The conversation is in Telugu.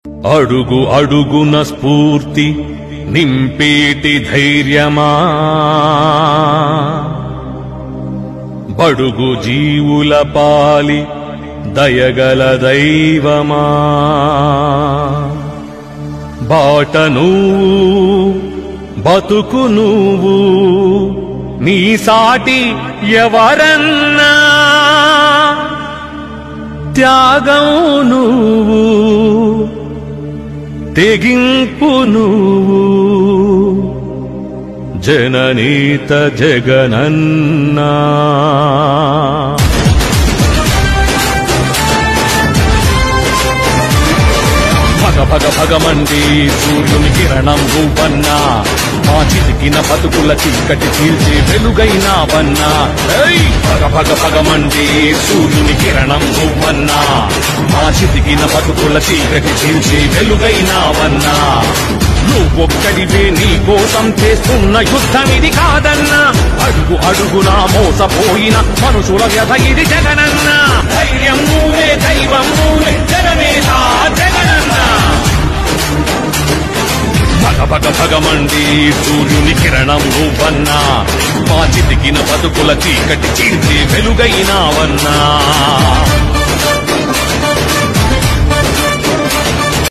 అడుగు అడుగున స్ఫూర్తి నింపేటి ధైర్యమా బడుగు జీవుల పాలి దయగల దైవమా బాట నువ్వు బతుకు నువ్వు నీ సాటి ఎవరన్నా త్యాగం నువ్వు తెగింపు నువ్వు జననేత జగనన్నా భగ భగమండి సూర్యుని కిరణం రూపన్నా మా చితికిన బతుకుల చీకటి చీల్చి వెలుగైనావన్నా భగ భగమండి సూర్యుని కిరణం రూపన్నా మా చితికిన బతుకుల చీకటి చీల్చి వెలుగైనావన్నా నువ్వొక్కడివే నీ కోసం చేస్తున్న యుద్ధం ఇది కాదన్నా అడుగు అడుగునా మోసపోయిన మనుషుల వ్యధ ఇది జగనన్నా ధైర్యం నువ్వే దైవం నువ్వే జగనేత జగనన్నా భగ భగమండి సూర్యుని కిరణం నువ్వన్నా మా చితికిన బతుకుల చీకటి చీల్చి వెలుగైనావన్నా